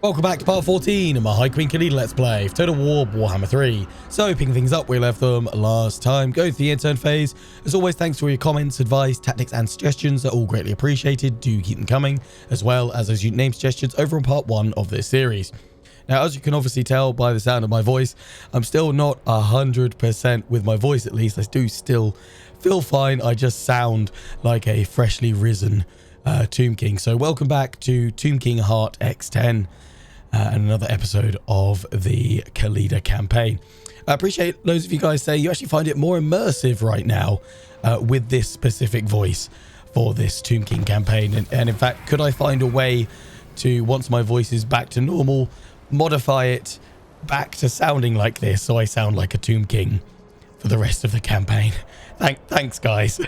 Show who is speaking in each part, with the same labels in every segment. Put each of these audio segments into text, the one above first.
Speaker 1: Welcome back to part 14 of my High Queen Khalida Let's Play for Total War Warhammer 3. So, picking things up where we left them last time, go through the intern phase. As always, thanks for all your comments, advice, tactics and suggestions. They're all greatly appreciated. Do keep them coming, as well as those name suggestions over on part 1 of this series. Now, as you can obviously tell by the sound of my voice, I'm still not 100% with my voice, at least. I do still feel fine. I just sound like a freshly risen Tomb King. So, welcome back to Tomb King Heart X10. And another episode of the Khalida campaign. I appreciate loads of you guys say you actually find it more immersive right now with this specific voice for this Tomb King campaign. And in fact, could I find a way to, once my voice is back to normal, modify it back to sounding like this so I sound like a Tomb King for the rest of the campaign? Thanks, guys.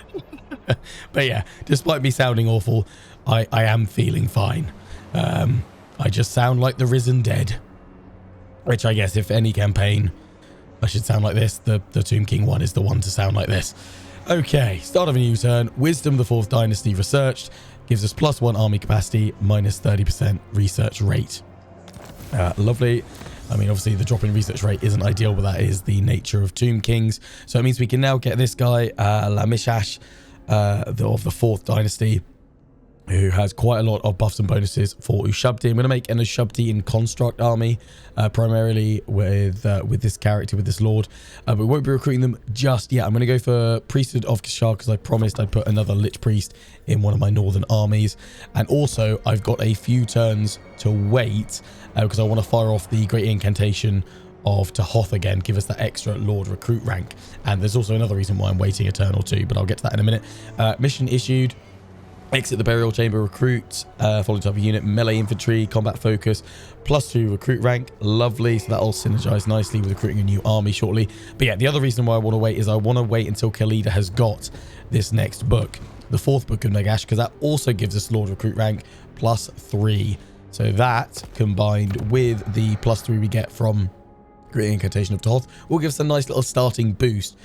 Speaker 1: But yeah, despite me sounding awful, I am feeling fine. I just sound like the risen dead, which I guess if any campaign I should sound like this, the Tomb King one is the one to sound like this. Okay, start of a new turn. Wisdom of the 4th Dynasty researched gives us +1 army capacity, minus 30% research rate. Lovely. I mean, obviously the drop in research rate isn't ideal, but that is the nature of Tomb Kings. So it means we can now get this guy, Lamishash, of the 4th Dynasty, who has quite a lot of buffs and bonuses for Ushabti. I'm going to make an Ushabti in construct army, primarily with this character, with this lord. But we won't be recruiting them just yet. I'm going to go for Priesthood of Kashar because I promised I'd put another Lich Priest in one of my northern armies. And also, I've got a few turns to wait because I want to fire off the Great Incantation of Tahoth again, give us that extra Lord recruit rank. And there's also another reason why I'm waiting a turn or two, but I'll get to that in a minute. Mission issued. Exit the burial chamber, recruit, following type of unit, melee infantry, combat focus, +2 recruit rank. Lovely. So that'll synergize nicely with recruiting a new army shortly. But yeah, the other reason why I want to wait is I want to wait until Khalida has got this next book, the 4th book of Nagash, because that also gives us Lord recruit rank +3. So that combined with the +3 we get from Great Incantation of Toth will give us a nice little starting boost,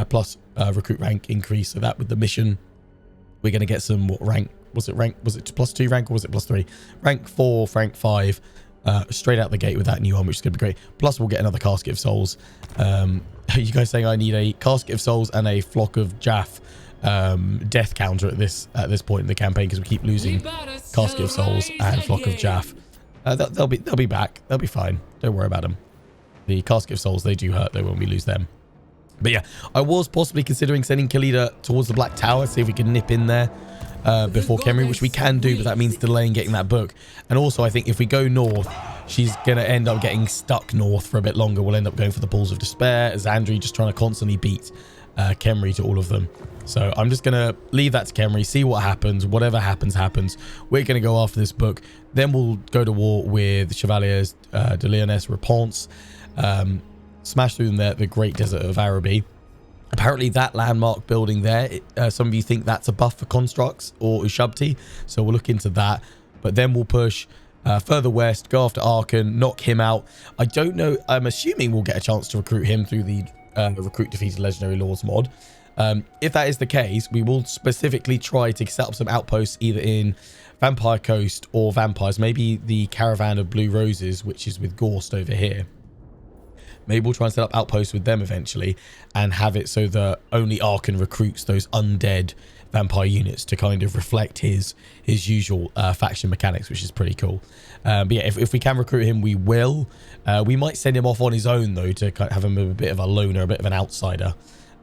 Speaker 1: plus recruit rank increase. So that with the mission, we're going to get some rank. Was it +2 rank or was it +3? Rank 4, rank 5, straight out the gate with that new one, which is going to be great. Plus, we'll get another Casket of Souls. You guys saying I need a Casket of Souls and a Flock of Jaff death counter at this point in the campaign because we keep losing Casket of Souls and Flock of Jaff. They'll be back. They'll be fine. Don't worry about them. The Casket of Souls, they do hurt though when we lose them. But yeah, I was possibly considering sending Khalida towards the Black Tower, see if we can nip in there before Khemri, which we can do, but that means delaying getting that book. And also, I think if we go north, she's going to end up getting stuck north for a bit longer. We'll end up going for the Pools of Despair, Xandri just trying to constantly beat Khemri to all of them. So I'm just going to leave that to Khemri, see what happens. Whatever happens, happens. We're going to go after this book. Then we'll go to war with Chevaliers de Lyonesse Reponse. Smash through them the Great Desert of Araby. Apparently that landmark building there, some of you think that's a buff for constructs or Ushabti, so we'll look into that. But then we'll push further west, go after Arkan, knock him out. I don't know, I'm assuming we'll get a chance to recruit him through the Recruit Defeated Legendary Lords mod. If that is the case, we will specifically try to set up some outposts either in Vampire Coast or Vampires, maybe the Caravan of Blue Roses, which is with Gorst over here. Maybe we'll try and set up outposts with them eventually and have it so that only Arkan recruits those undead vampire units to kind of reflect his usual faction mechanics, which is pretty cool. But yeah, if we can recruit him, we will. We might send him off on his own, though, to kind of have him a bit of a loner, a bit of an outsider.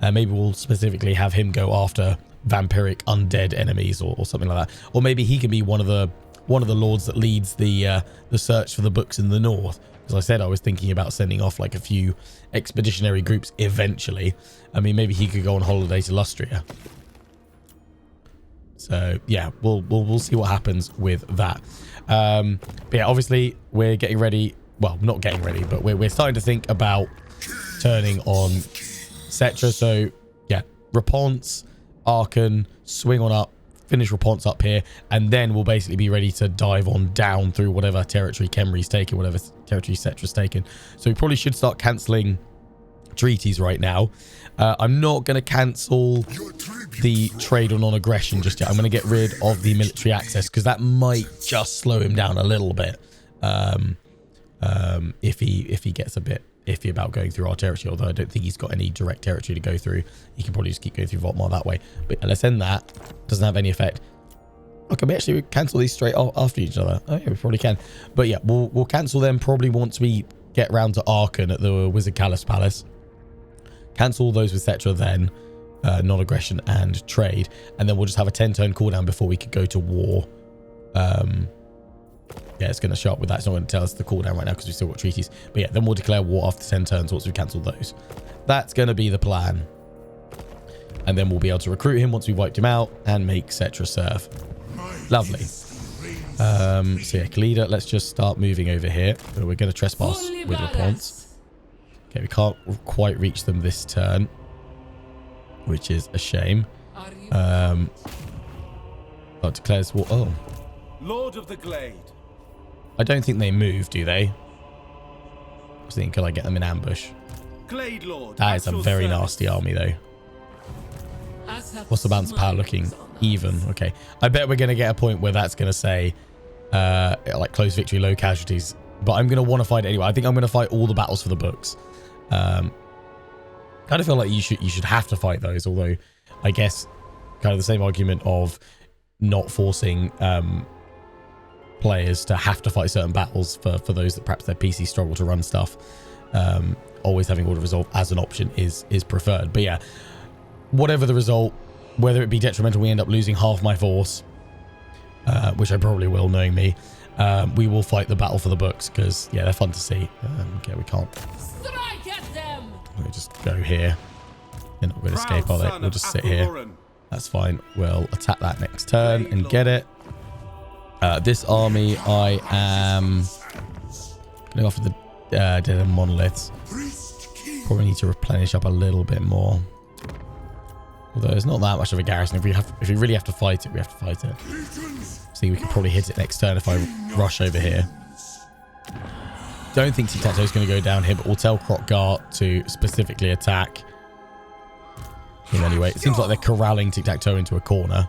Speaker 1: Maybe we'll specifically have him go after vampiric undead enemies or something like that. Or maybe he can be one of the lords that leads the search for the books in the north. As I said, I was thinking about sending off like a few expeditionary groups eventually. I mean, maybe he could go on holiday to Lustria. So yeah, we'll see what happens with that. But yeah, obviously we're getting ready. Well, not getting ready, but we're starting to think about turning on Cetra. So yeah, Reponse, Arkan, swing on up, finish Reponse up here, and then we'll basically be ready to dive on down through whatever territory Khemri's taken, whatever territory Cetra's taken. So we probably should start cancelling treaties right now. I'm not going to cancel the trade or non-aggression just yet. I'm going to get rid of the military access because that might just slow him down a little bit. if he gets a bit iffy about going through our territory, although I don't think he's got any direct territory to go through. He can probably just keep going through Voltmar that way. But yeah, let's end that. Doesn't have any effect. Okay, we actually cancel these straight after each other. Oh yeah, we probably can. But yeah, we'll cancel them probably once we get round to Archon at the Wizard Callus Palace. Cancel those with Cetra then, non-aggression and trade, and then we'll just have a 10-turn cooldown before we could go to war. Yeah, it's going to show up with that. It's not going to tell us the cooldown right now because we've still got treaties. But yeah, then we'll declare war after 10 turns once we've cancelled those. That's going to be the plan. And then we'll be able to recruit him once we've wiped him out and make Cetra serve. Lovely. So yeah, Khalida, let's just start moving over here. We're going to trespass with Raponce. Okay, we can't quite reach them this turn, which is a shame. Declares war. Oh.
Speaker 2: Lord of the Glade.
Speaker 1: I don't think they move, do they? I was thinking, could I get them in ambush?
Speaker 2: Glade Lord,
Speaker 1: that is a very nasty army, though. What's the balance of power looking? Even. Okay. I bet we're going to get a point where that's going to say, like, close victory, low casualties. But I'm going to want to fight anyway. I think I'm going to fight all the battles for the books. Kind of feel like you should have to fight those, although I guess kind of the same argument of not forcing players to have to fight certain battles for those that perhaps their PC struggle to run stuff. Always having Order of Resolve as an option is preferred. But yeah, whatever the result, whether it be detrimental, we end up losing half my force, which I probably will, knowing me. We will fight the battle for the books because yeah, they're fun to see. Okay, we can't.
Speaker 3: Strike at them.
Speaker 1: We'll just go here. They're not going to escape, are they? We'll just sit here. That's fine. We'll attack that next turn and get it. This army, I am going to go for the dead monoliths. Probably need to replenish up a little bit more. Although it's not that much of a garrison. If we really have to fight it, we have to fight it. See, we can probably hit it next turn if I rush over here. Don't think Tic-Tac-Toe is going to go down here, but we'll tell Croc-Gart to specifically attack him anyway. It seems like they're corralling Tic-Tac-Toe into a corner.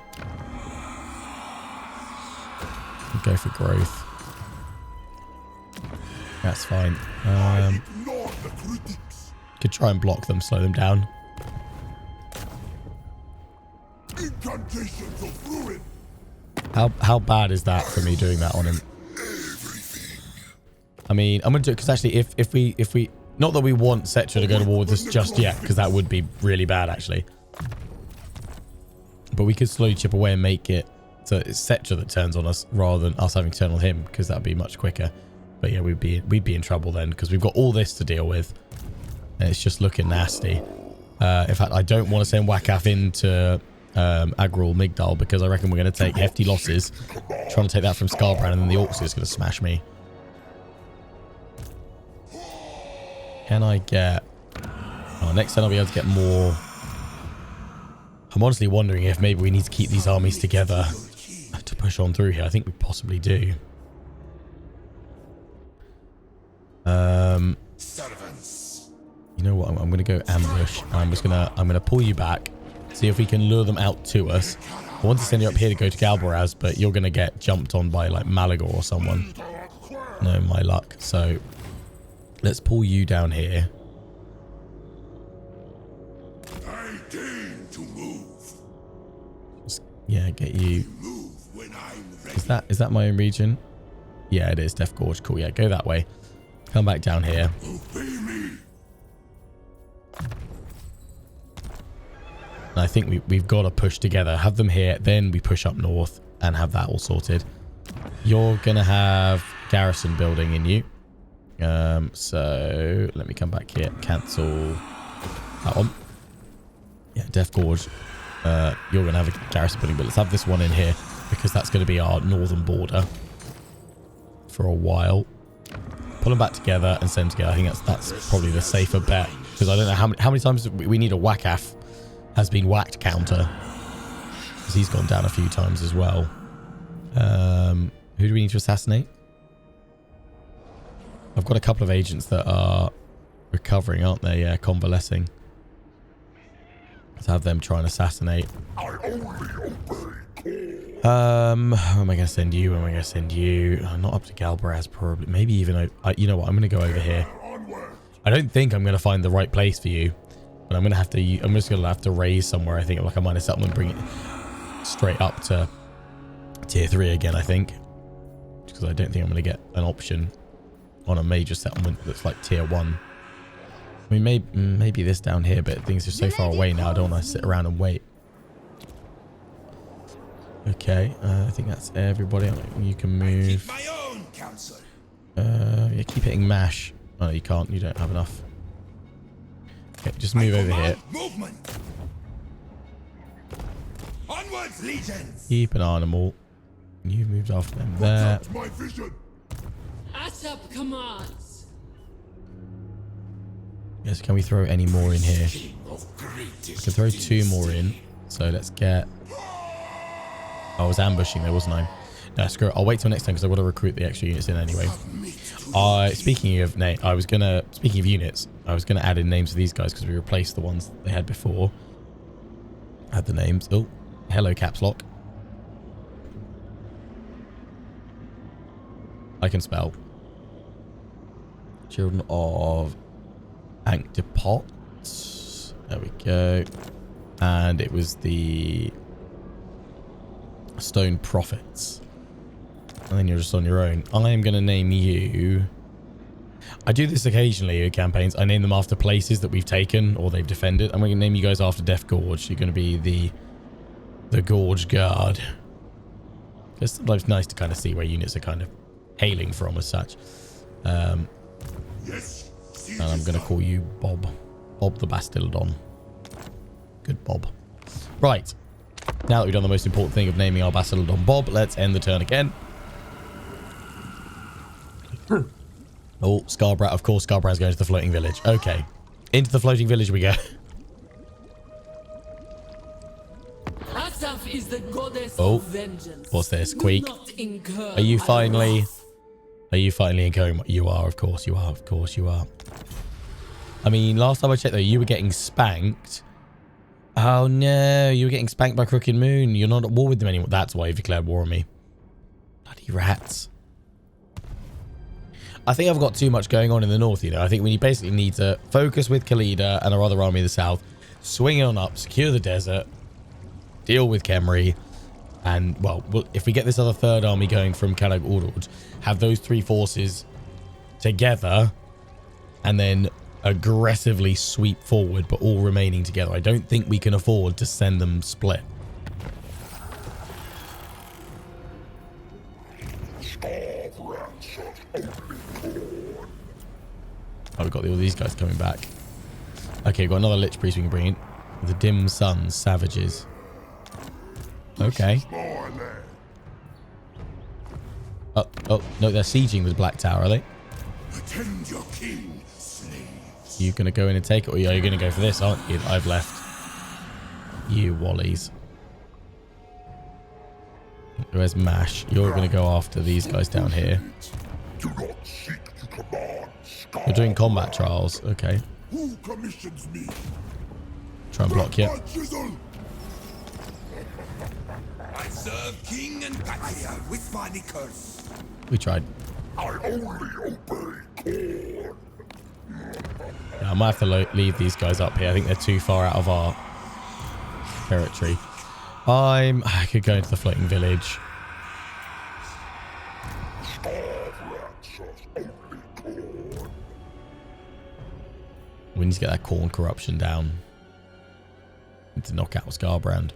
Speaker 1: Go for growth. That's fine. Could try and block them, slow them down. How bad is that for me doing that on him? I mean, I'm gonna do it because actually, if we not that we want Cetra to go to war with us just yet, because that would be really bad actually. But we could slowly chip away and make it so it's Cetra that turns on us rather than us having to turn on him, because that'd be much quicker. But yeah, we'd be in trouble then because we've got all this to deal with, and it's just looking nasty. In fact, I don't want to send Wakaf into Agrul Migdal because I reckon we're going to take hefty losses trying to take that from Scarbrand, and then the Orcs are just going to smash me. Can I get... Oh, next turn I'll be able to get more... I'm honestly wondering if maybe we need to keep these armies together to push on through here. I think we possibly do. You know what? I'm going to go ambush. I'm going to pull you back. See if we can lure them out to us. I want to send you up here to go to Galbaraz, but you're going to get jumped on by like Malagor or someone. No, my luck. So let's pull you down here.
Speaker 4: I deign to move.
Speaker 1: Just, yeah, get you. Is that my own region? Yeah, it is. Death Gorge. Cool. Yeah, go that way. Come back down here. And I think we've got to push together. Have them here, then we push up north and have that all sorted. You're going to have garrison building in you. So let me come back here. Cancel that one. Yeah, Death Gorge. You're going to have a garrison building, but let's have this one in here because that's going to be our northern border for a while. Pull them back together and send them together. I think that's probably the safer bet because I don't know how many times we need a Wakaf has been whacked counter because he's gone down a few times as well. Who do we need to assassinate? I've got a couple of agents that are recovering, aren't they? Yeah, convalescing. Let's have them try and assassinate. Where am I going to send you? Where am I going to send you? Not up to Galbraith, probably. Maybe even... you know what? I'm going to go over here. I don't think I'm going to find the right place for you. But I'm going to have to... I'm just going to have to raise somewhere, I think. Like a minor settlement. Bring it straight up to tier 3 again, I think. Because I don't think I'm going to get an option on a major settlement that's like tier 1. I mean, maybe this down here, but things are so far away now. I don't want to sit around and wait. Okay, I think that's everybody. You can move. Yeah, keep hitting mash. Oh, you can't. You don't have enough. Okay, just move over here.
Speaker 4: Onwards, legions.
Speaker 1: Keep an eye on them all. You moved after them there.
Speaker 3: ASAP commands.
Speaker 1: Yes, can we throw any more in here? We can throw 2 more in. So let's get... I was ambushing there, wasn't I? No, screw it. I'll wait till next time because I want to recruit the extra units in anyway. Speaking of units, I was gonna add in names for these guys because we replaced the ones they had before. Add the names. Oh, hello, caps lock. I can spell. Children of Ankh-Depot. There we go. And it was the Stone Prophets. And then you're just on your own. I am going to name you... I do this occasionally in campaigns. I name them after places that we've taken or they've defended. I'm going to name you guys after Death Gorge. You're going to be the Gorge Guard. It's sometimes nice to kind of see where units are kind of hailing from as such. And I'm going to call you Bob. Bob the Bastildon. Good Bob. Right. Now that we've done the most important thing of naming our Bastildon Bob, let's end the turn again. Oh, Scarborough. Of course, Scarborough's going to the floating village. Okay. Into the floating village we go.
Speaker 3: Asaf is the goddess
Speaker 1: Oh.
Speaker 3: of vengeance.
Speaker 1: What's this?
Speaker 3: Do
Speaker 1: Queek.
Speaker 3: not incur
Speaker 1: Are you
Speaker 3: my
Speaker 1: finally...
Speaker 3: wrath.
Speaker 1: Are you finally incurring... You are, of course you are. Of course you are. I mean, last time I checked, though, you were getting spanked. Oh, no. You were getting spanked by Crooked Moon. You're not at war with them anymore. That's why you've declared war on me. Bloody rats. I think I've got too much going on in the north, you know. I think we basically need to focus with Khalida and our other army in the south. Swing on up, secure the desert, deal with Khemri, and, well, if we get this other third army going from Kalag Ordord, have those 3 forces together and then aggressively sweep forward, but all remaining together. I don't think we can afford to send them split. Oh, we've got all these guys coming back. Okay, we've got another Lich Priest we can bring in. The Dim Suns, Savages. Okay. Oh, no, they're sieging the Black Tower, are they?
Speaker 4: Attend your king, slaves.
Speaker 1: You gonna go in and take it, or are you gonna go for this, aren't you? I've left. You Wallies. Where's Mash? You're gonna go after these guys down here.
Speaker 4: Do not seek to command.
Speaker 1: You're doing combat trials. Okay.
Speaker 4: Who commissions me?
Speaker 1: Try and block you.
Speaker 4: I serve king and patria with my curse.
Speaker 1: We tried.
Speaker 4: I only obey Korn.
Speaker 1: Yeah, I might have to leave these guys up here. I think they're too far out of our territory. I could go into the floating village. We need to get that corn corruption down. Need to knock out Scarbrand.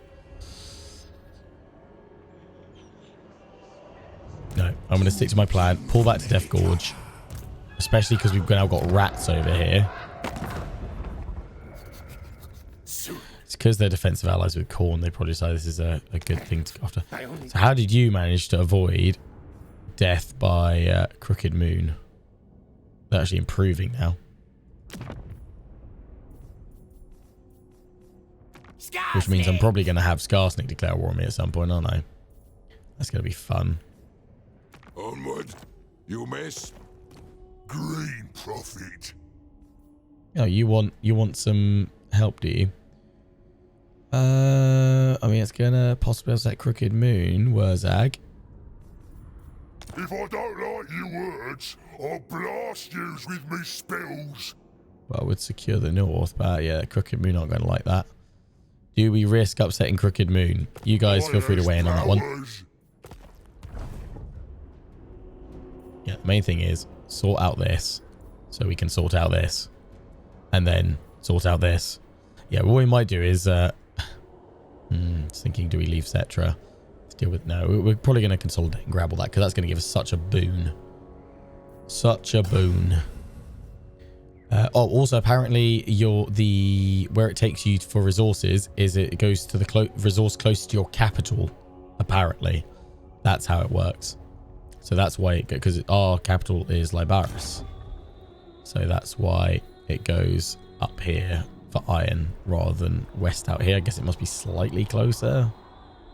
Speaker 1: No, I'm going to stick to my plan. Pull back to Death Gorge. Especially because we've now got rats over here. It's because they're defensive allies with Khorne. They probably decide this is a good thing to go after. So how did you manage to avoid death by Crooked Moon? They're actually improving now. Which means I'm probably going to have Skarsnik declare war on me at some point, aren't I? That's going to be fun.
Speaker 4: Onward, you miss. Green Prophet.
Speaker 1: Oh, you want some help, do you? I mean, it's gonna possibly upset Crooked Moon, Wurzag.
Speaker 4: If I don't like your words, I'll blast yous with me spells.
Speaker 1: Well, would secure the north, but yeah, Crooked Moon aren't going to like that. Do we risk upsetting Crooked Moon? You guys feel free to weigh in on that one. Yeah, the main thing is sort out this so we can sort out this and then sort out this. Yeah, what we might do is just thinking, do we leave Cetra to deal with? No, we're probably going to consolidate and grab all that because that's going to give us such a boon. Such a boon. Also apparently where it takes you for resources is it goes to the resource close to your capital. Apparently, that's how it works. So that's why because our capital is Libaris. So that's why it goes up here for iron rather than west out here. I guess it must be slightly closer.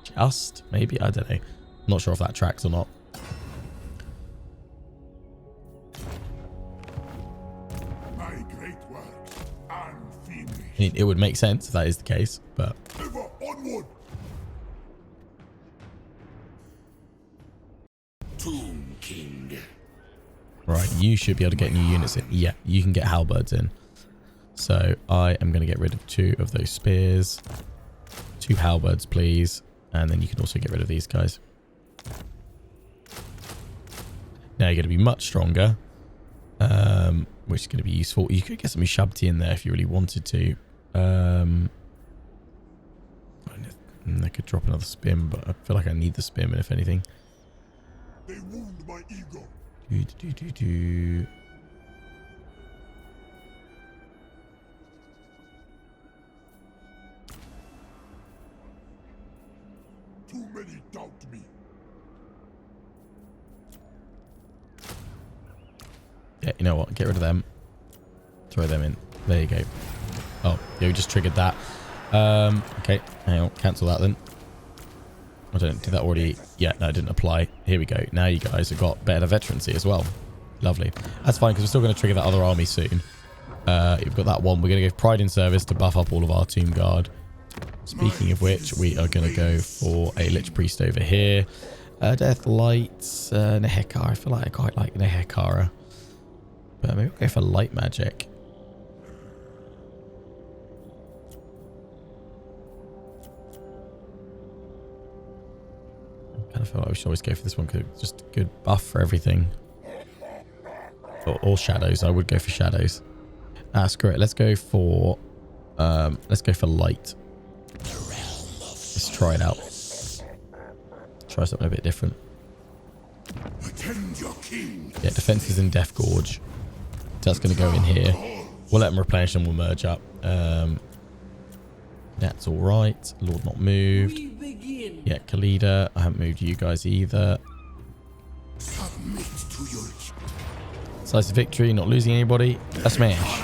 Speaker 1: Just maybe, I don't know. I'm not sure if that tracks or not. I mean, it would make sense if that is the case, but...
Speaker 4: Ever onward. Tomb King.
Speaker 1: Right, you should be able to get new units in. Yeah, you can get halberds in. So I am going to get rid of 2 of those spears. 2 halberds, please. And then you can also get rid of these guys. Now you're going to be much stronger. Which is going to be useful. You could get some Shabti in there if you really wanted to. I could drop another spin, but I feel like I need the spin if anything.
Speaker 4: They wound my ego. Too many doubt me.
Speaker 1: Yeah, you know what? Get rid of them. Throw them in. There you go. Oh, yeah, we just triggered that. Okay, hang on. Cancel that then. I don't did that already. Yeah, no, it didn't apply. Here we go. Now you guys have got better veterancy as well. Lovely. That's fine because we're still going to trigger that other army soon. You've got that one. We're going to go Pride in Service to buff up all of our Tomb Guard. Speaking of which, we are going to go for a Lich Priest over here. Death Lights, Nehekara. I feel like I quite like Nehekara. But maybe we'll go for Light Magic. I kind of feel like we should always go for this one because it's just a good buff for everything. Or Shadows. I would go for Shadows. Ah, screw it. Let's go for Light. Let's try it out. Try something a bit different. Yeah, defenses in Death Gorge. That's going to go in here. We'll let them replenish and we'll merge up. That's all right. Lord not moved. Yeah, Khalida. I haven't moved you guys either. Slice of victory. Not losing anybody. A smash.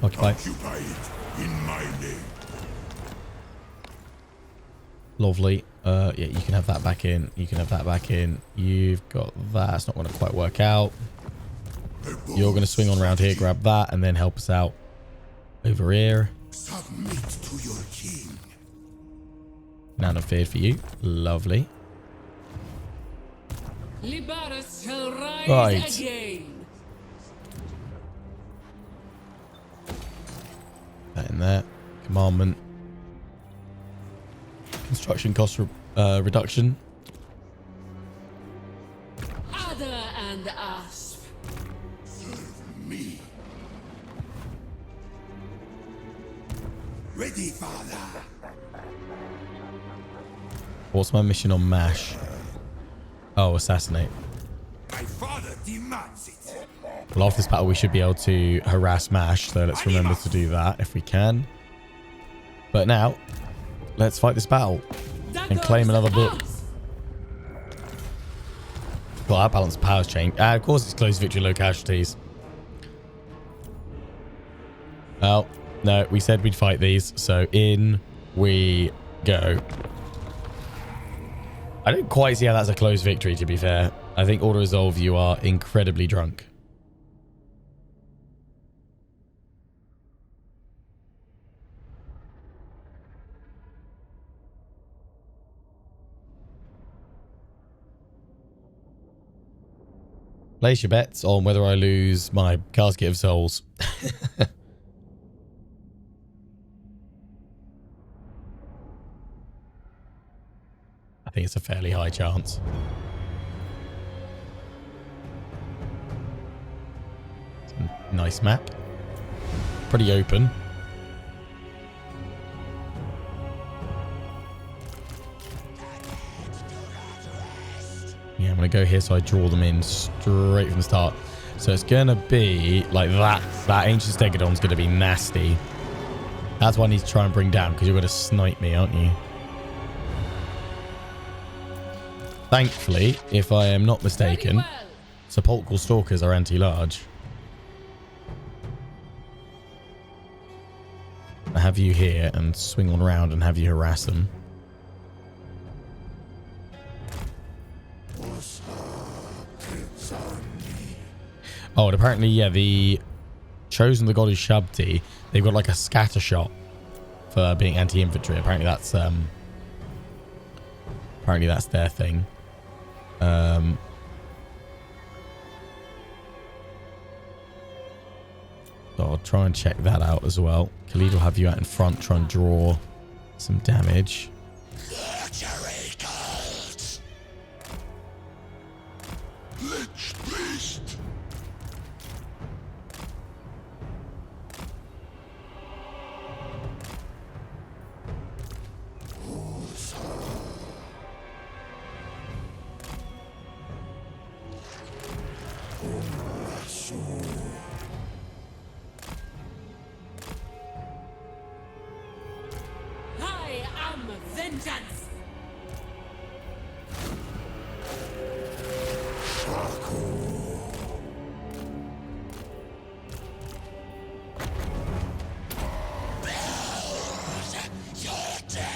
Speaker 1: Occupy. Lovely. Yeah, you can have that back in. You can have that back in. You've got that. It's not going to quite work out. You're going to swing on around here, grab that, and then help us out over here.
Speaker 4: Submit to your king.
Speaker 1: None of fear for you. Lovely.
Speaker 3: Libaris shall rise
Speaker 1: Right.
Speaker 3: again.
Speaker 1: That in there. Commandment. Construction cost reduction.
Speaker 3: Other and Asp.
Speaker 4: Me. Ready, father.
Speaker 1: What's my mission on MASH? Oh, assassinate.
Speaker 4: My father demands it.
Speaker 1: Well, after this battle, we should be able to harass MASH, so let's remember to do that if we can. But now, let's fight this battle and claim another book. Well, our balance of powers changed. Of course, it's close victory, low casualties. Oh, no, we said we'd fight these, so in we go. I don't quite see how that's a close victory, to be fair. I think Order Resolve, you are incredibly drunk. Place your bets on whether I lose my casket of souls. I think it's a fairly high chance. Nice map. Pretty open. Yeah, I'm going to go here so I draw them in straight from the start. So it's going to be like that. That Ancient Stegodon's going to be nasty. That's what I need to try and bring down, because you're going to snipe me, aren't you? Thankfully, if I am not mistaken, Sepulchral Stalkers are anti-large. I have you here and swing on around and have you harass them. Oh, and apparently, yeah, the Chosen the God is Shabti. They've got like a scatter shot for being anti-infantry. Apparently that's their thing. So I'll try and check that out as well. Khalida will have you out in front, try and draw some damage.
Speaker 3: I am vengeance.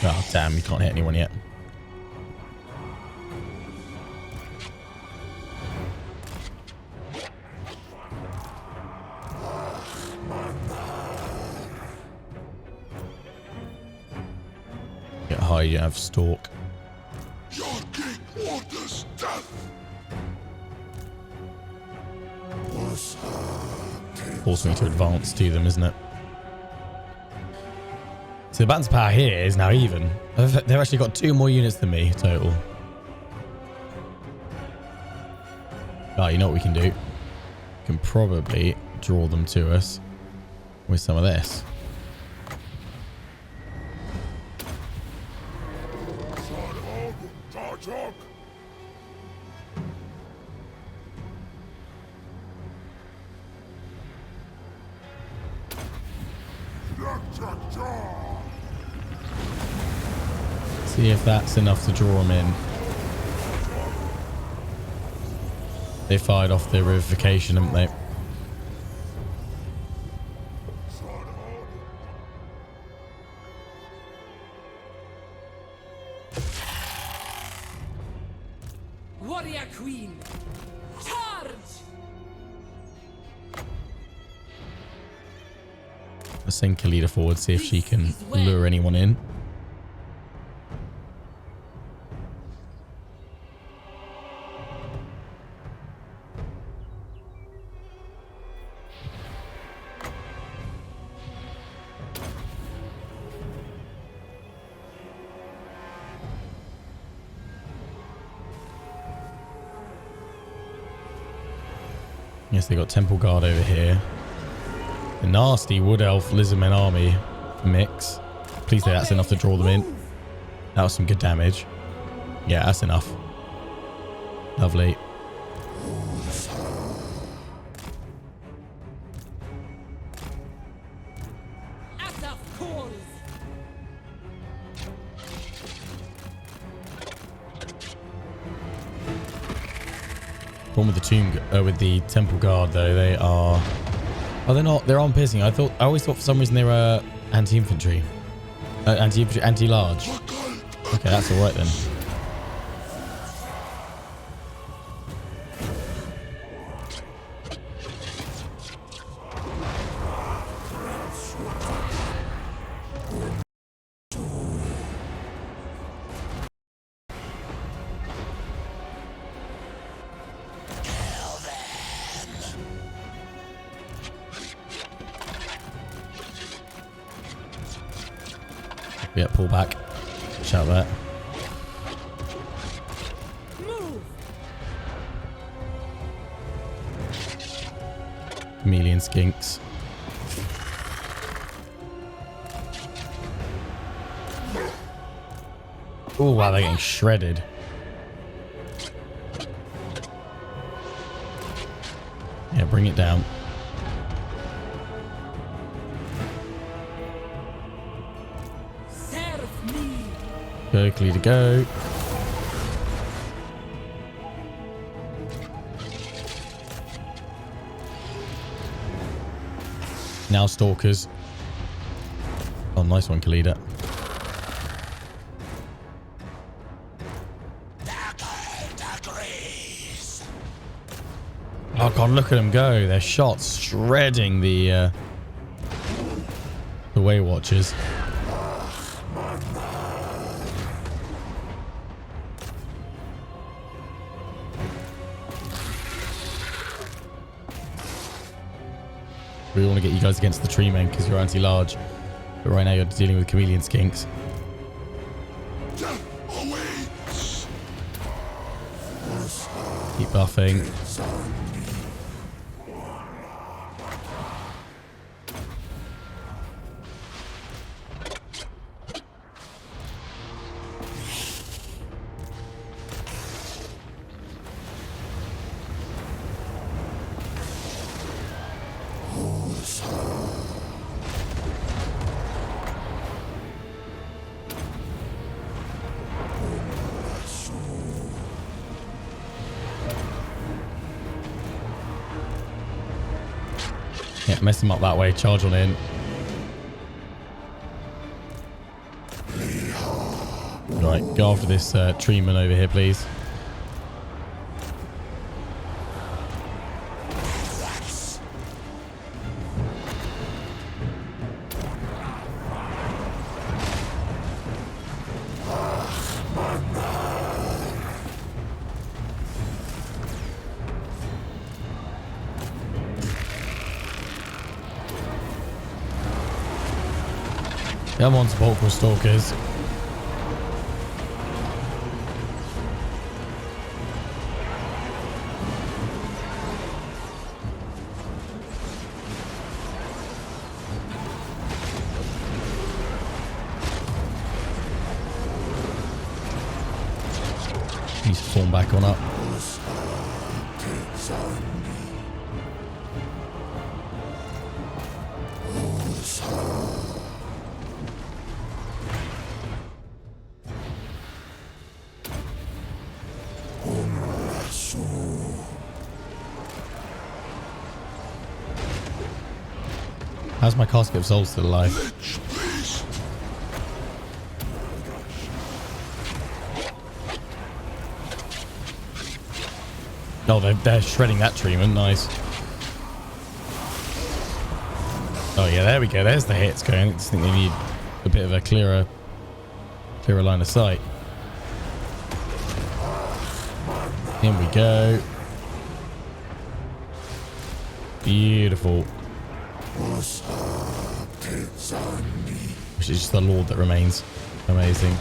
Speaker 1: Oh, damn, you can't hit anyone yet. Get high, you have stalk.
Speaker 4: Your king orders death.
Speaker 1: Force me to advance to them, isn't it? So the balance power here is now even. They've actually got 2 more units than me total. Oh, you know what we can do? We can probably draw them to us with some of this. See if that's enough to draw them in. They fired off their revivification, haven't they?
Speaker 3: Warrior Queen, charge!
Speaker 1: Let's send Khalida forward, see if she can lure anyone in. Yes, they got Temple Guard over here. A nasty Wood Elf Lizardmen army mix. Please say that's enough to draw them in. That was some good damage. Yeah, that's enough. Lovely. One with the with the Temple Guard though, they are. Oh, they're not. They're arm piercing. I always thought for some reason they were anti-infantry, anti-large. Okay, that's all right then. Yeah, pull back. Shout that.
Speaker 3: Move.
Speaker 1: Chameleon skinks. Oh wow, they're getting shredded. Yeah, bring it down.
Speaker 3: Serve me.
Speaker 1: Go, Khalida, go. Now stalkers. Oh, nice one, Khalida. Oh god, look at them go. Their shots shredding the Way Watchers. We want to get you guys against the tree men because you're anti-large. But right now you're dealing with chameleon skinks. Keep buffing. Yeah, mess him up that way. Charge on in. Right, go after this treeman over here, please. Come on, Sepulchral Stalkers. He's fallen back on up. How's my Casket of Souls still alive? Oh, they're shredding that treatment. Nice. Oh yeah, there we go. There's the hits going. I just think they need a bit of a clearer line of sight. In we go. Beautiful. Which is just the Lord that remains. Amazing.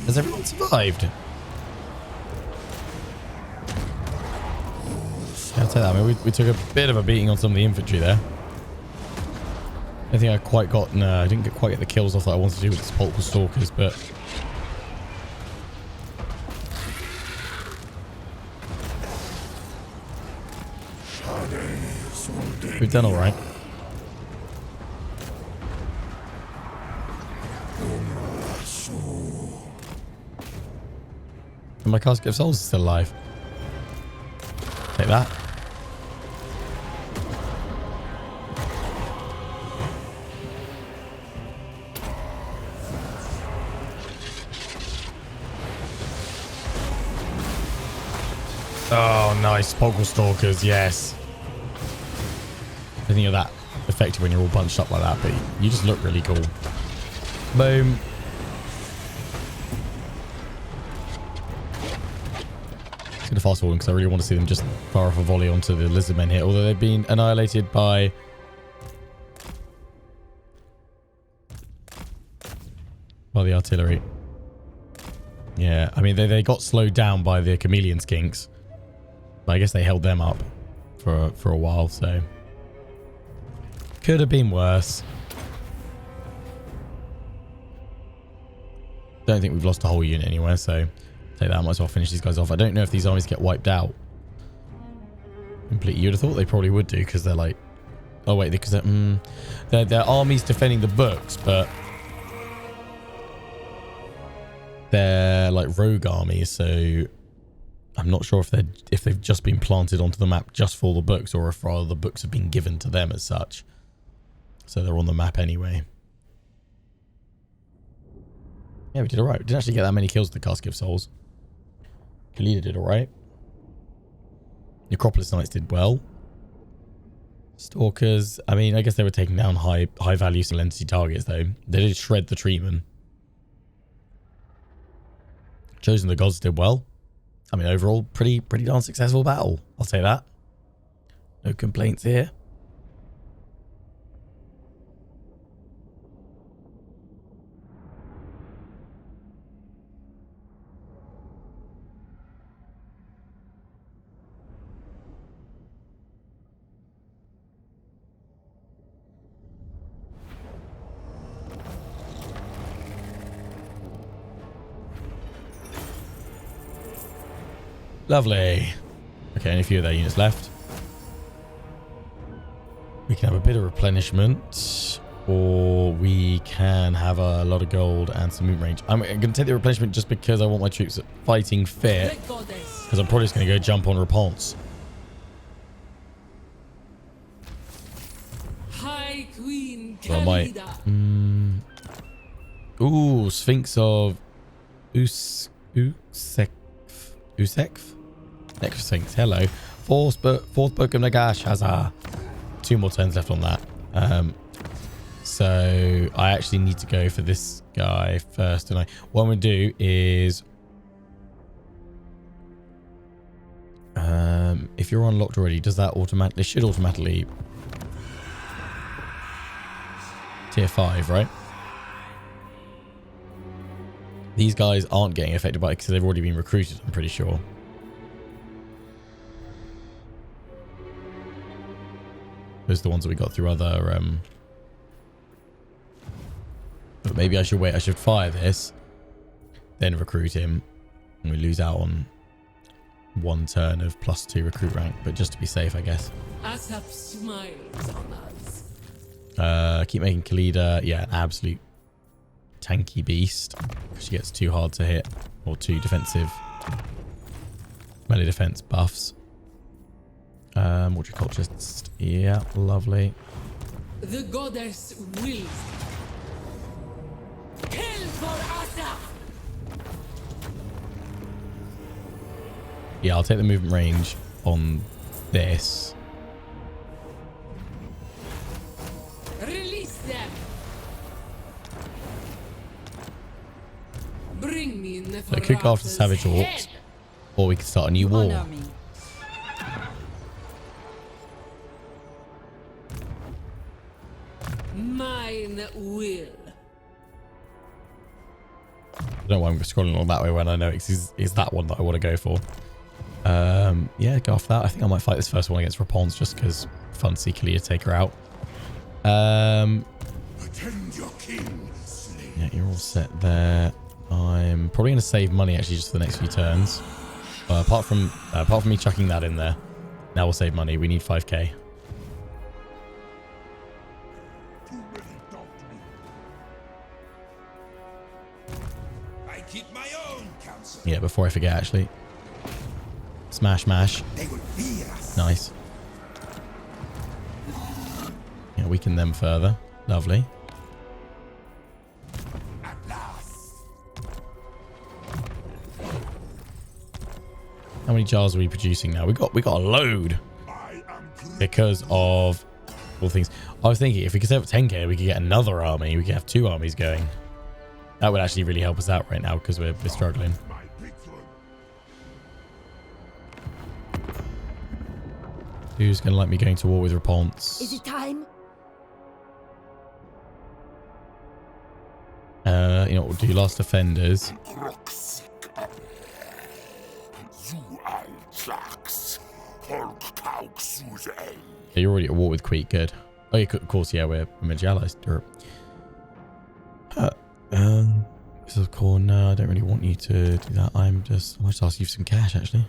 Speaker 1: Has everyone survived? I'll tell you that. I mean, we took a bit of a beating on some of the infantry there. I think I quite got... No, I didn't quite get the kills off that I wanted to do with the Sepulchral Stalkers, but... we've done all right. And my Casket of Souls is still alive. Take that. Oh, nice. Sepulchral Stalkers, yes. I think you're that effective when you're all bunched up like that, but you just look really cool. Boom. It's going to fast forward because I really want to see them just fire off a volley onto the lizard men here. Although they've been annihilated by the artillery. Yeah, I mean, they got slowed down by the chameleon skinks. But I guess they held them up for a while, so... Could have been worse. Don't think we've lost a whole unit anywhere, so... Take that, I might as well finish these guys off. I don't know if these armies get wiped out. Completely. You'd have thought they probably would do, because they're like... Oh, wait, because they're armies defending the books, but... They're like rogue armies, so I'm not sure if they've just been planted onto the map just for the books, or if rather the books have been given to them as such. So they're on the map anyway. Yeah, we did alright. We didn't actually get that many kills with the Casket of Souls. Khalida did alright. Necropolis Knights did well. Stalkers, I mean, I guess they were taking down high value single entity targets though. They did shred the treatment. Chosen the Gods did well. I mean, overall, pretty darn successful battle. I'll say that. No complaints here. Lovely. Okay, only a few of their units left. We can have a bit of replenishment, or we can have a lot of gold and some movement range. I'm going to take the replenishment just because I want my troops fighting fit, because I'm probably just going to go jump on Reponse.
Speaker 3: High Queen
Speaker 1: So I might... Ooh, Sphinx of Usekf. Next Sphinx, hello. Fourth book of Nagash has 2 more turns left on that. So I actually need to go for this guy first, and what I'm gonna do is if you're unlocked already, does that automatically? It should automatically tier 5, right? These guys aren't getting affected by it because they've already been recruited, I'm pretty sure. Those are the ones that we got through other... But maybe I should wait. I should fire this, then recruit him, and we lose out on 1 turn of +2 recruit rank. But just to be safe, I guess.
Speaker 3: Asap smiles on us.
Speaker 1: Keep making Khalida, yeah, an absolute tanky beast. She gets too hard to hit, or too defensive melee defense buffs. Horticulturist, yeah, lovely.
Speaker 3: The goddess wills. Kill for Asap.
Speaker 1: Yeah, I'll take the movement range on this.
Speaker 3: Release them. Bring me in the
Speaker 1: So kick after Savage Orcs, or we can start a new war.
Speaker 3: Mine will.
Speaker 1: I don't know why I'm scrolling all that way when I know it's that one that I want to go for. Yeah, go off that. I think I might fight this first one against Reponse just because fun to see Khalida take her out.
Speaker 4: Attend your king, slave.
Speaker 1: Yeah, you're all set there. I'm probably going to save money actually just for the next few turns. Apart from me chucking that in there, now we'll save money. We need 5k. Yeah, before I forget, actually. Smash, mash.
Speaker 4: They will fear us.
Speaker 1: Nice. Yeah, weaken them further. Lovely.
Speaker 4: At last.
Speaker 1: How many jars are we producing now? We got a load because of all things. I was thinking if we could save up 10k, we could get another army. We could have 2 armies going. That would actually really help us out right now because we're struggling. Who's going to like me going to war with Raponce?
Speaker 5: Is it time?
Speaker 1: You know what we'll do? Last Defenders. Yeah, you're already at war with Queek. Good. Oh, yeah, of course, yeah, we're major allies. This is cool. No, I don't really want you to do that. I might just ask you for some cash, actually.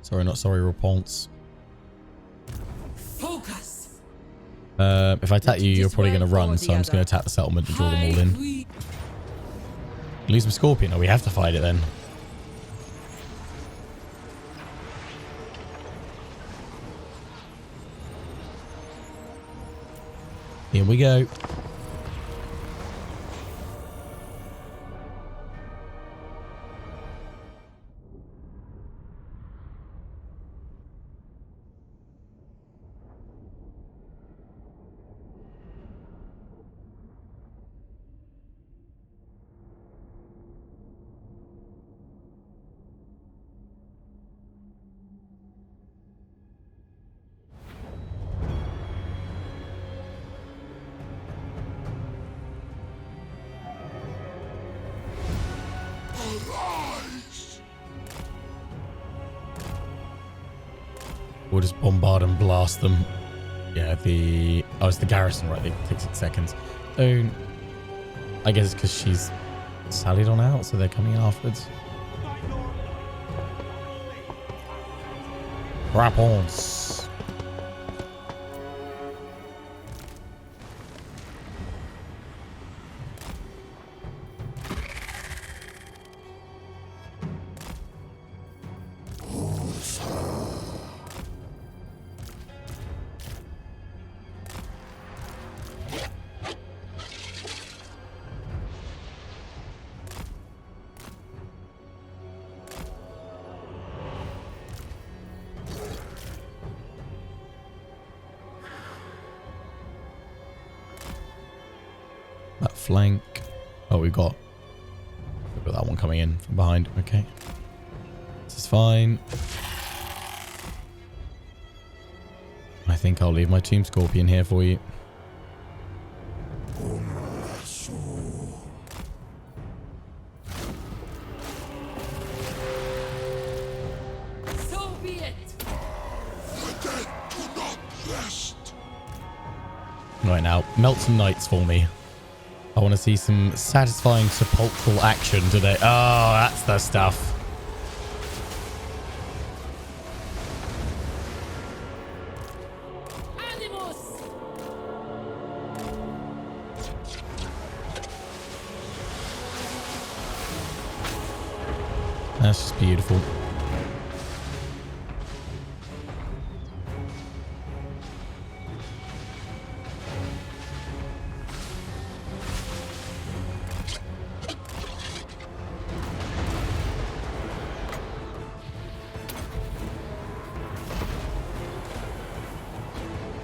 Speaker 1: Sorry, not sorry, Raponce.
Speaker 3: Focus.
Speaker 1: If I attack you, you're probably going to run, so I'm just going to attack the settlement and draw them all in. Lose my Scorpion. Oh, we have to fight it then. Here we go. We'll just bombard and blast them. Yeah, it's the garrison, right? They take 6 seconds. Oh, I guess it's because she's sallied on out, so they're coming in afterwards. Raponce. That flank. Oh, we've got that one coming in from behind. Okay. This is fine. I think I'll leave my Tomb Scorpion here for you.
Speaker 3: So be it.
Speaker 1: Right now, melt some knights for me. I want to see some satisfying sepulchral action today. Oh, that's the stuff.
Speaker 3: Animus.
Speaker 1: That's just beautiful.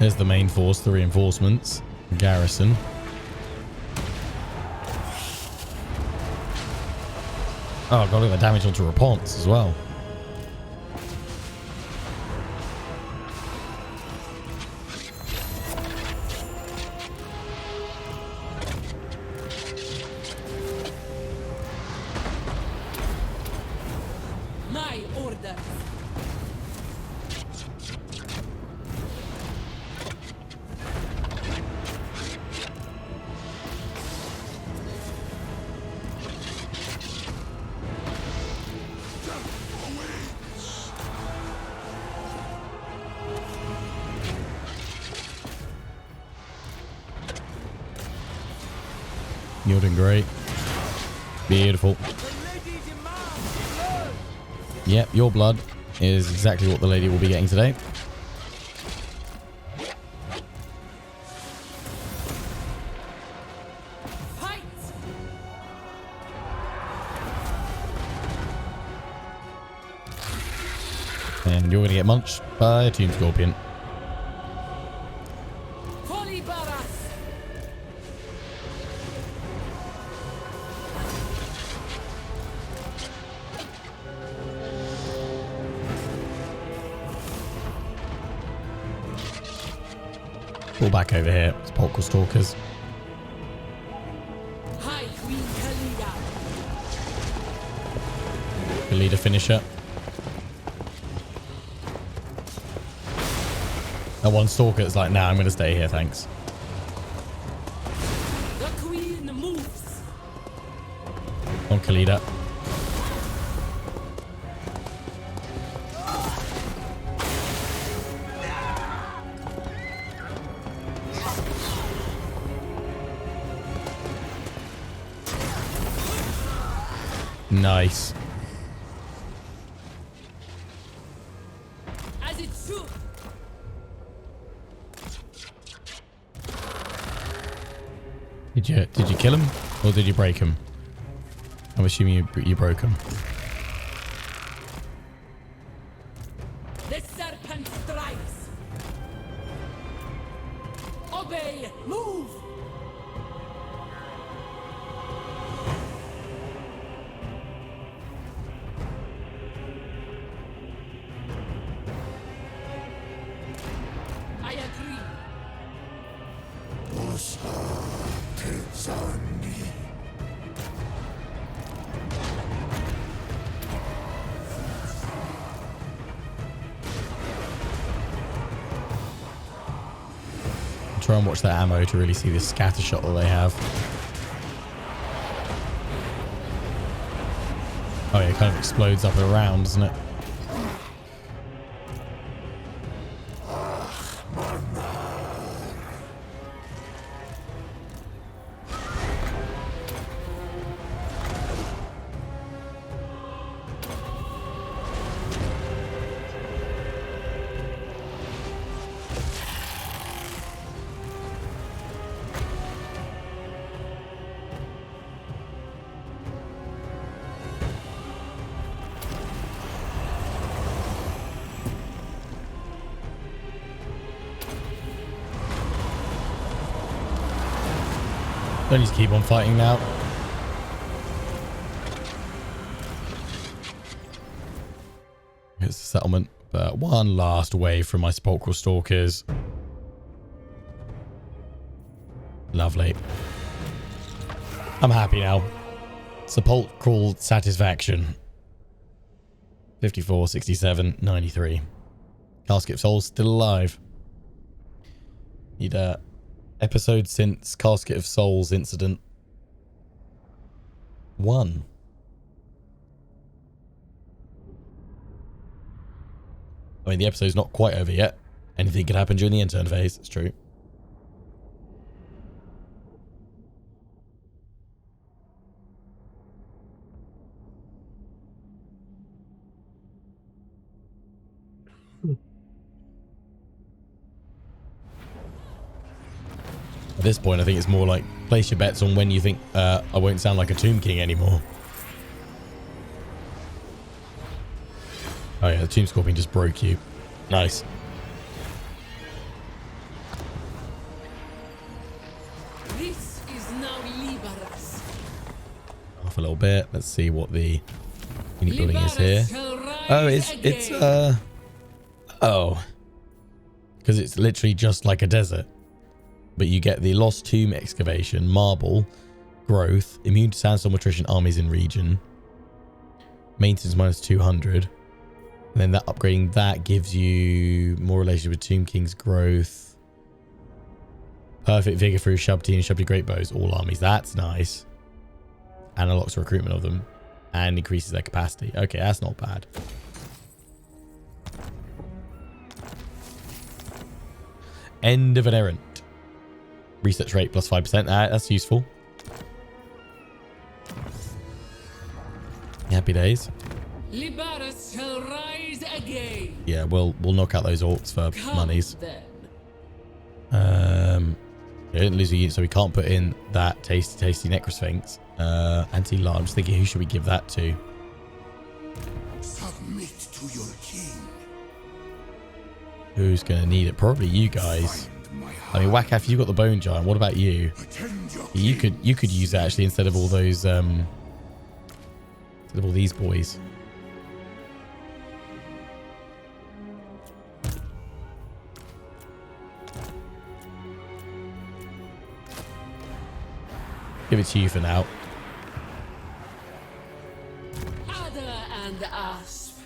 Speaker 1: There's the main force, the reinforcements, garrison. Oh, got to get the damage onto Raponce as well.
Speaker 3: My order.
Speaker 1: You're doing great. Beautiful. Yep, your blood is exactly what the lady will be getting today.
Speaker 3: Fight.
Speaker 1: And you're going to get munched by a Tomb Scorpion.
Speaker 3: Liberas!
Speaker 1: Pull back over here. Sepulchral Stalkers.
Speaker 3: High Queen Khalida!
Speaker 1: Khalida finisher. That one Stalker is like, nah, I'm going to stay here, thanks.
Speaker 3: The Queen moves!
Speaker 1: On Khalida. Nice.
Speaker 3: As it should!
Speaker 1: Did you kill him or did you break him? I'm assuming you broke him.
Speaker 3: The serpent strikes! Obey! Move! I agree.
Speaker 1: Try and watch that ammo to really see this scatter shot that they have. Oh yeah, it kind of explodes up and around, doesn't it? Don't need to keep on fighting now. Here's the settlement. But one last wave from my Sepulchral Stalkers. Lovely. I'm happy now. Sepulchral satisfaction. 54, 67, 93. Casket of Souls still alive. Need a episode since Casket of Souls incident 1. I mean, the episode's not quite over yet. Anything could happen during the intern phase. It's true. At this point, I think it's more like place your bets on when you think I won't sound like a Tomb King anymore. Oh yeah, the Tomb Scorpion just broke you. Nice.
Speaker 3: This is now Liberas.
Speaker 1: Off a little bit. Let's see what the unit building is here. Oh, it's oh, because it's literally just like a desert. But you get the Lost Tomb Excavation, Marble, Growth, Immune to Sandstorm Attrition, Armies in Region, Maintenance minus 200. And then that upgrading that gives you more relation with Tomb King's Growth. Perfect Vigor through Shabti and Shabti Great Bows, all armies. That's nice. And unlocks recruitment of them. And increases their capacity. Okay, that's not bad. End of an Errant. Research rate plus 5%. That's useful. Happy days.
Speaker 3: Liberas shall rise again.
Speaker 1: Yeah, we'll knock out those orcs for monies.
Speaker 3: Then.
Speaker 1: They didn't lose a unit, so we can't put in that tasty Necrosphinx. Anti-large. I'm thinking, who should we give that to?
Speaker 4: Submit to your king.
Speaker 1: Who's going to need it? Probably you guys.
Speaker 4: Find
Speaker 1: I mean, Wakaf, you got the bone giant. What about you? You could use that actually instead of all those instead of all these boys. Give it to you for now.
Speaker 3: Adder and asp.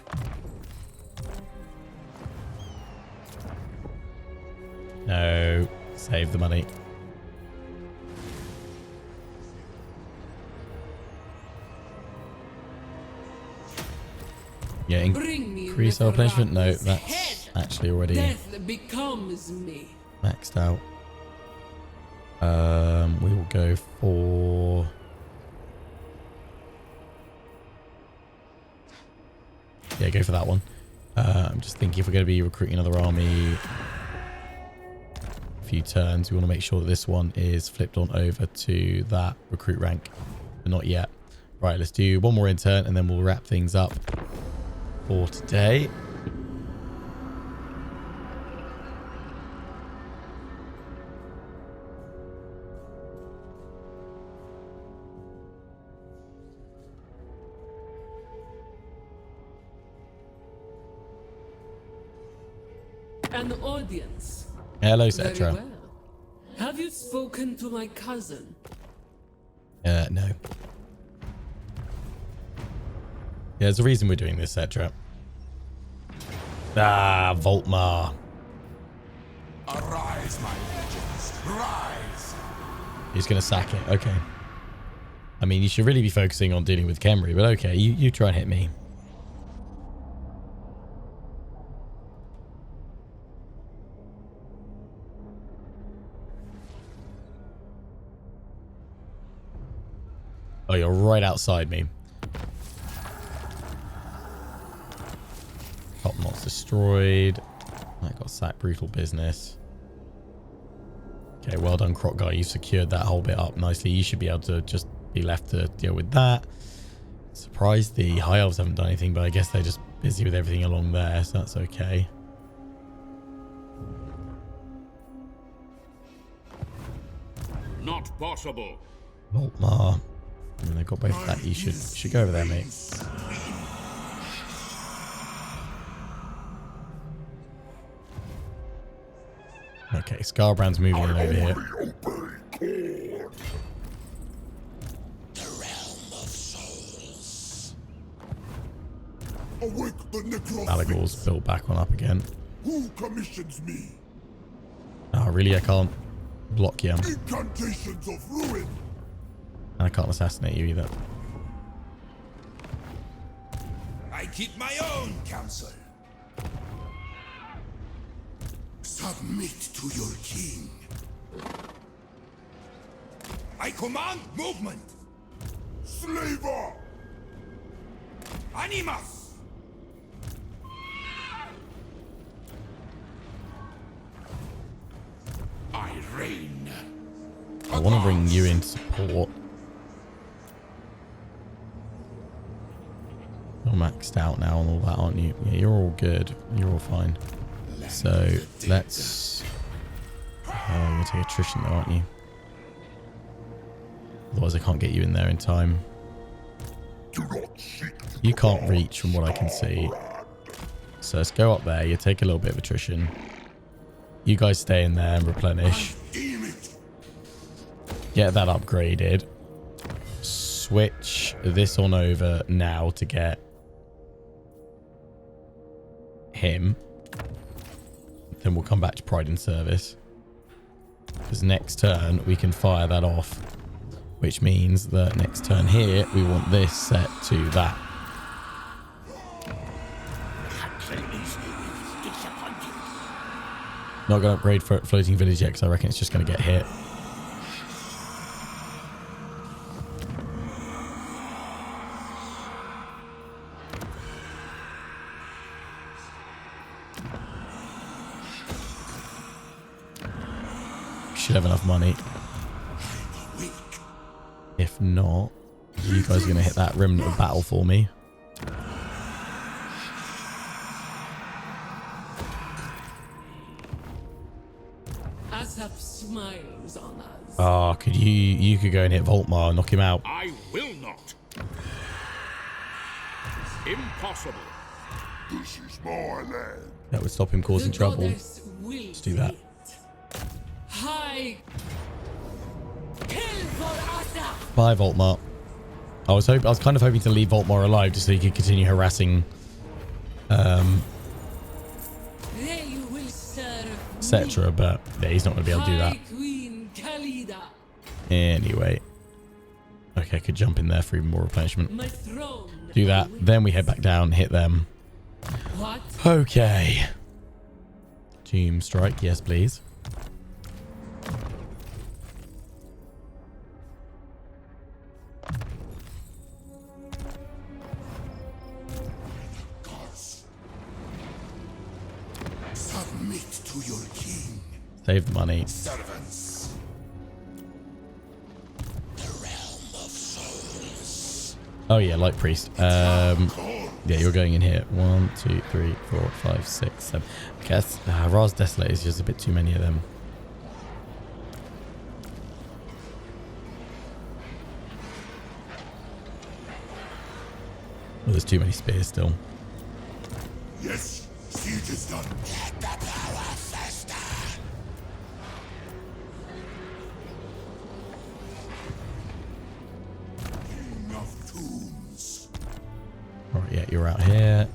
Speaker 1: No, save the money. Yeah, increase our punishment. No, that's actually already
Speaker 3: Death becomes me.
Speaker 1: maxed out. We will go for go for that one. I'm just thinking if we're going to be recruiting another army a few turns, we want to make sure that this one is flipped on over to that recruit rank, but not yet. Right, let's do one more intern and then we'll wrap things up for today.
Speaker 3: An audience.
Speaker 1: Hello,
Speaker 3: Very
Speaker 1: Cetra.
Speaker 3: well. Have you spoken to my cousin?
Speaker 1: No. Yeah, there's a reason we're doing this, Cetra. Ah, Voltmar.
Speaker 4: Arise, my legends. Rise.
Speaker 1: He's going to sack it. Okay. I mean, you should really be focusing on dealing with Khemri, but okay, you try and hit me. Oh, you're right outside me. Top knot's destroyed. I got sacked. Brutal business. Okay, well done, Croc Guy. You secured that whole bit up nicely. You should be able to just be left to deal with that. Surprised the High Elves haven't done anything, but I guess they're just busy with everything along there, so that's okay.
Speaker 2: Not possible.
Speaker 1: Voltmar. I mean, they've got both of that. You should go over there, mate. Okay, Scarbrand's moving in over here.
Speaker 4: The realm of souls. Awake the necrophilics.
Speaker 1: Malagor's built back on up again.
Speaker 4: Who commissions me?
Speaker 1: Oh, really? I can't block you.
Speaker 4: Incantations of ruin.
Speaker 1: And I can't assassinate you either.
Speaker 4: I keep my own counsel. Submit to your king. I command movement. Slaver. Animus. I reign.
Speaker 1: I want to bring you in support. You're maxed out now and all that, aren't you? Yeah, you're all good. You're all fine. So let's... you're going to take attrition though, aren't you? Otherwise I can't get you in there in time. You can't reach from what I can see. So let's go up there. You take a little bit of attrition. You guys stay in there and replenish. Get that upgraded. Switch this on over now to get him. Then we'll come back to Pride and Service. Because next turn we can fire that off. Which means that next turn here we want this set to that. Not going to upgrade for Floating Village yet because I reckon it's just going to get hit. Should have enough money. If not, you guys are going to hit that Remnant of Battle for me.
Speaker 3: Asap smiles on us.
Speaker 1: Oh, could you could go and hit Voltmar and knock him out.
Speaker 5: I will not. Impossible.
Speaker 4: This is my land.
Speaker 1: That would stop him causing
Speaker 3: The
Speaker 1: trouble.
Speaker 3: goddess will
Speaker 1: Let's do that.
Speaker 3: High. Kill for Asap.
Speaker 1: Bye, Voltmar. I was kind of hoping to leave Voltmar alive just so he could continue harassing
Speaker 3: They will serve
Speaker 1: Cetra, but yeah, he's not going to be able to do that.
Speaker 3: High Queen Khalida.
Speaker 1: Anyway. Okay, I could jump in there for even more replenishment.
Speaker 3: My throne.
Speaker 1: Do that. Then we head back down, hit them.
Speaker 3: What?
Speaker 1: Okay. Doom strike. Yes, please.
Speaker 4: Submit to your king.
Speaker 1: Save the money.
Speaker 4: Servants. The realm of souls.
Speaker 1: Oh, yeah, Light Priest. Yeah, you're going in here. 1, 2, 3, 4, 5, 6, 7. I guess Raz Desolate is just a bit too many of them. Well, there's too many spears still.
Speaker 4: Yes, siege is done. Let the power fester. King of tombs.
Speaker 1: Alright, yeah, you're out here.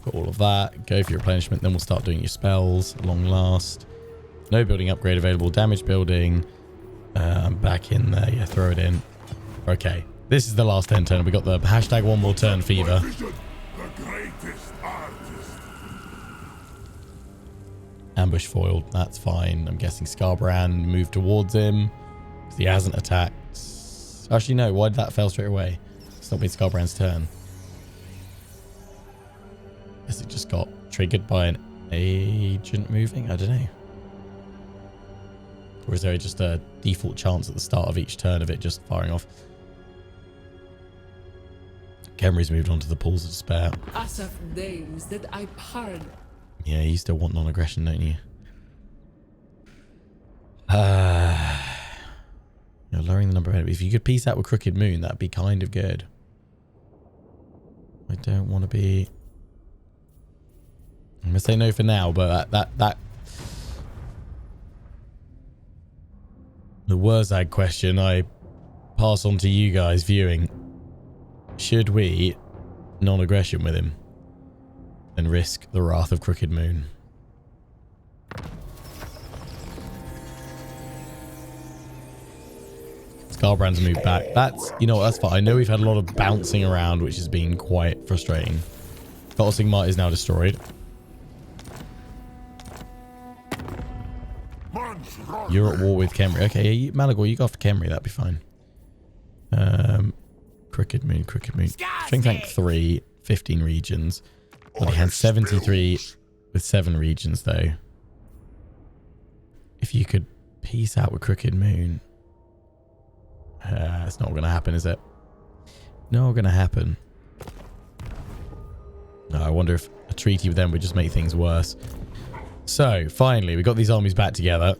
Speaker 1: Got all of that. Go for your replenishment. Then we'll start doing your spells. Long last. No building upgrade available. Damage building. Back in there. Yeah, throw it in. Okay. This is the last end turn. We got the hashtag one more turn fever.
Speaker 4: Vision, the greatest artist.
Speaker 1: Ambush foiled. That's fine. I'm guessing Scarbrand moved towards him. Because he hasn't attacked. Actually, no. Why did that fail straight away? It's not been Scarbrand's turn. Guess it just got triggered by an agent moving? I don't know. Or is there just a default chance at the start of each turn of it just firing off? Khemri's moved on to the pools of despair.
Speaker 3: Asap names that I pardon.
Speaker 1: Yeah, you still want non-aggression, don't you? You're lowering the number of enemies. If you could piece out with Crooked Moon, that'd be kind of good. I don't want to be... I'm going to say no for now, but that the Wurzag question I pass on to you guys viewing. Should we non-aggression with him and risk the wrath of Crooked Moon? Scarbrand's moved back. That's, you know what, that's fine. I know we've had a lot of bouncing around, which has been quite frustrating. Battle Sigmar is now destroyed. You're at war with Khemri. Okay, yeah, Malagor, you go after Khemri. That'd be fine. Crooked Moon. Strength rank 3, 15 regions. Well, he had 73 with 7 regions, though. If you could peace out with Crooked Moon. It's not going to happen, is it? Not going to happen. No, I wonder if a treaty with them would just make things worse. So, finally, we got these armies back together.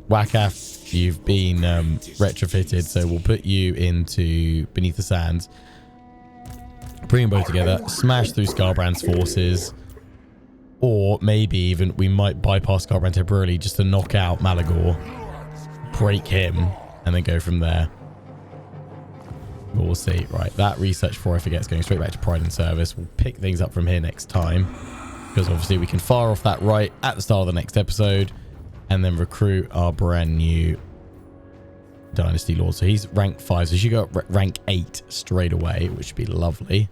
Speaker 1: Wakaf, you've been retrofitted, so we'll put you into Beneath the Sands. Bring them both together, smash through Scarbrand's forces, or maybe even we might bypass Scarbrand temporarily just to knock out Malagor, break him, and then go from there. But we'll see. Right, that research, before I forget, is going straight back to Pride and Service. We'll pick things up from here next time, because obviously we can fire off that right at the start of the next episode, and then recruit our brand new Dynasty Lord. So he's rank 5, so she got rank 8 straight away, which would be lovely.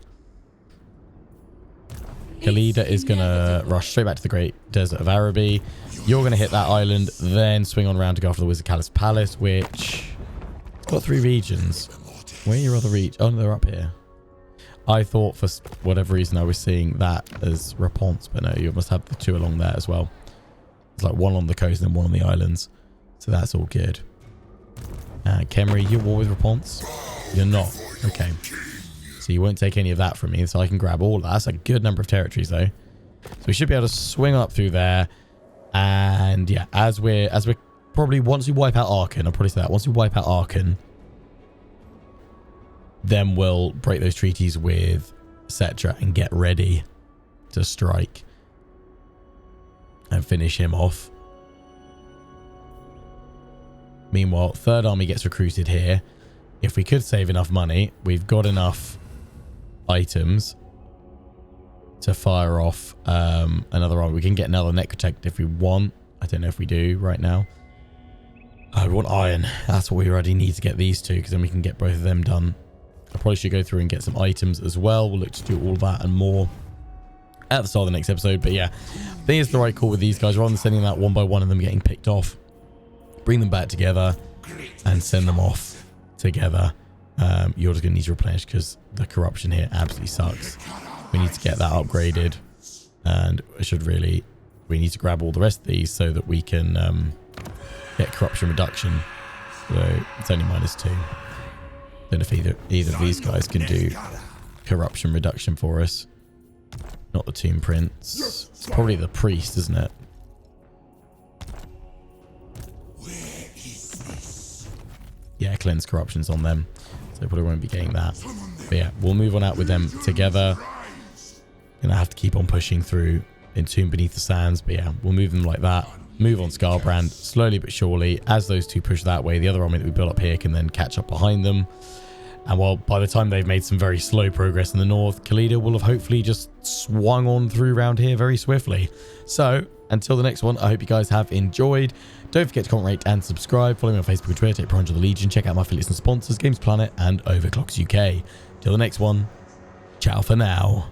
Speaker 1: Khalida is going to rush straight back to the Great Desert of Araby. You're going to hit that island, then swing on around to go after the Wizard Callus Palace, which got 3 regions. Where are your other regions? Oh, no, they're up here. I thought for whatever reason I was seeing that as Raponce, but no, you must have the 2 along there as well. It's like 1 on the coast and then 1 on the islands. So that's all good. Khemri, you're at war with Raponce? You're not. Okay. So you won't take any of that from me, so I can grab all of that. That's a good number of territories, though. So we should be able to swing up through there. And yeah, as we're probably, once we wipe out Aachen, I'll probably say that. Once we wipe out Aachen, then we'll break those treaties with Cetra and get ready to strike and finish him off. Meanwhile, Third Army gets recruited here. If we could save enough money, we've got enough items to fire off another army. We can get another Necrotect if we want. I don't know if we do right now. I want iron. That's what we already need to get these two, because then we can get both of them done. I probably should go through and get some items as well. We'll look to do all of that and more at the start of the next episode. But yeah, I think it's the right call with these guys. Rather than sending that one by one and them getting picked off, bring them back together and send them off together. You're just going to need to replenish because the corruption here absolutely sucks. We need to get that upgraded, and we need to grab all the rest of these so that we can get corruption reduction. So it's only -2. Don't know if either of these guys can do corruption reduction for us. Not the Tomb Prince. It's probably the priest, isn't it? Yeah, cleanse corruption's on them, so probably won't be getting that. But yeah, we'll move on out with them together. Gonna have to keep on pushing through Entomb Beneath the Sands, but yeah, we'll move them like that. Move on Scarbrand slowly but surely. As those two push that way, the other army that we built up here can then catch up behind them. And while by the time they've made some very slow progress in the north, Khalida will have hopefully just swung on through around here very swiftly. So until the next one, I hope you guys have enjoyed. Don't forget to comment, rate, and subscribe. Follow me on Facebook and Twitter, take Pride of the Legion. Check out my affiliates and sponsors, Games Planet and Overclocks UK. Till the next one, ciao for now.